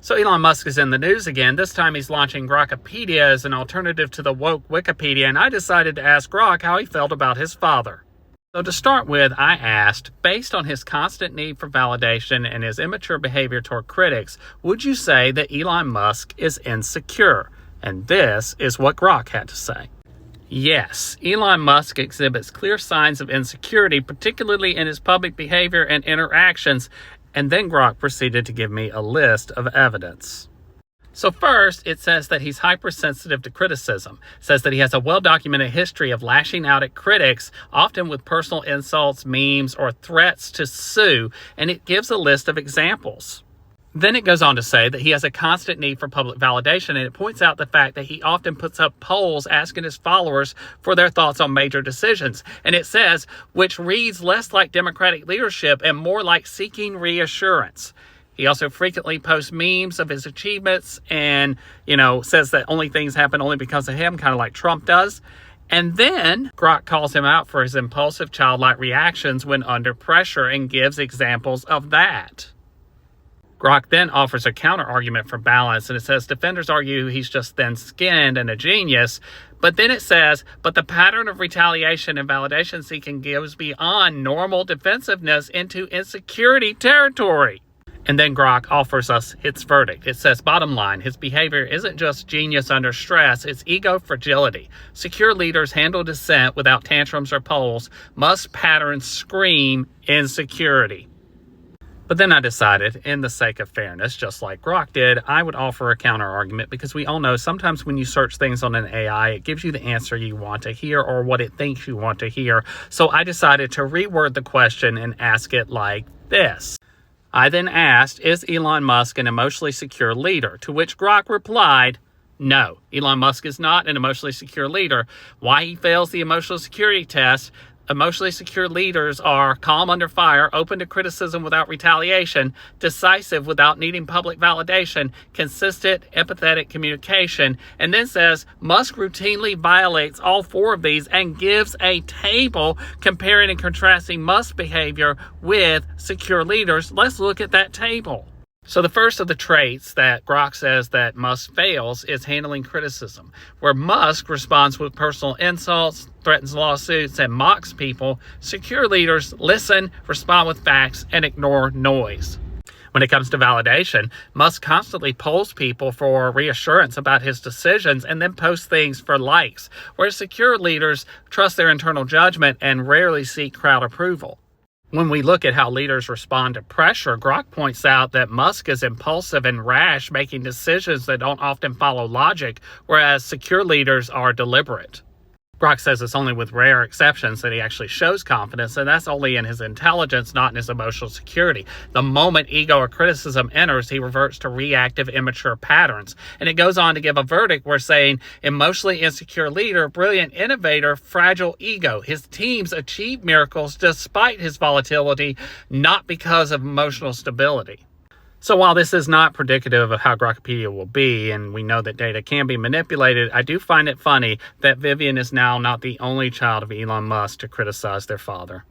So Elon Musk is in the news again. This time he's launching Grokipedia as an alternative to the woke Wikipedia, and I decided to ask Grok how he felt about his father. So to start with, I asked, based on his constant need for validation and his immature behavior toward critics, would you say that Elon Musk is insecure? And this is what Grok had to say. Yes, Elon Musk exhibits clear signs of insecurity, particularly in his public behavior and interactions. And then Grok proceeded to give me a list of evidence. So first, it says that he's hypersensitive to criticism. It says that he has a well-documented history of lashing out at critics, often with personal insults, memes, or threats to sue, and it gives a list of examples. Then it goes on to say that he has a constant need for public validation, and it points out the fact that he often puts up polls asking his followers for their thoughts on major decisions. And it says, which reads less like democratic leadership and more like seeking reassurance. He also frequently posts memes of his achievements and, says that only things happen only because of him, kind of like Trump does. And then Grok calls him out for his impulsive childlike reactions when under pressure and gives examples of that. Grok then offers a counter-argument for balance, and it says defenders argue he's just thin-skinned and a genius, but then it says, but the pattern of retaliation and validation seeking goes beyond normal defensiveness into insecurity territory. And then Grok offers us its verdict. It says, bottom line, his behavior isn't just genius under stress, it's ego fragility. Secure leaders handle dissent without tantrums or polls. Musk patterns scream insecurity. But then I decided, in the sake of fairness, just like Grok did, I would offer a counter-argument because we all know sometimes when you search things on an AI, it gives you the answer you want to hear or what it thinks you want to hear. So I decided to reword the question and ask it like this. I then asked, is Elon Musk an emotionally secure leader? To which Grok replied, no, Elon Musk is not an emotionally secure leader. Why he fails the emotional security test? Emotionally secure leaders are calm under fire, open to criticism without retaliation, decisive without needing public validation, consistent, empathetic communication, and then says Musk routinely violates all four of these and gives a table comparing and contrasting Musk's behavior with secure leaders. Let's look at that table. So the first of the traits that Grok says that Musk fails is handling criticism, where Musk responds with personal insults, threatens lawsuits, and mocks people. Secure leaders listen, respond with facts, and ignore noise. When it comes to validation, Musk constantly polls people for reassurance about his decisions and then posts things for likes, whereas secure leaders trust their internal judgment and rarely seek crowd approval. When we look at how leaders respond to pressure, Grok points out that Musk is impulsive and rash, making decisions that don't often follow logic, whereas secure leaders are deliberate. Grok says it's only with rare exceptions that he actually shows confidence, and that's only in his intelligence, not in his emotional security. The moment ego or criticism enters, he reverts to reactive, immature patterns. And it goes on to give a verdict where saying, emotionally insecure leader, brilliant innovator, fragile ego. His teams achieve miracles despite his volatility, not because of emotional stability. So while this is not predicative of how Grokipedia will be, and we know that data can be manipulated, I do find it funny that Vivian is now not the only child of Elon Musk to criticize their father.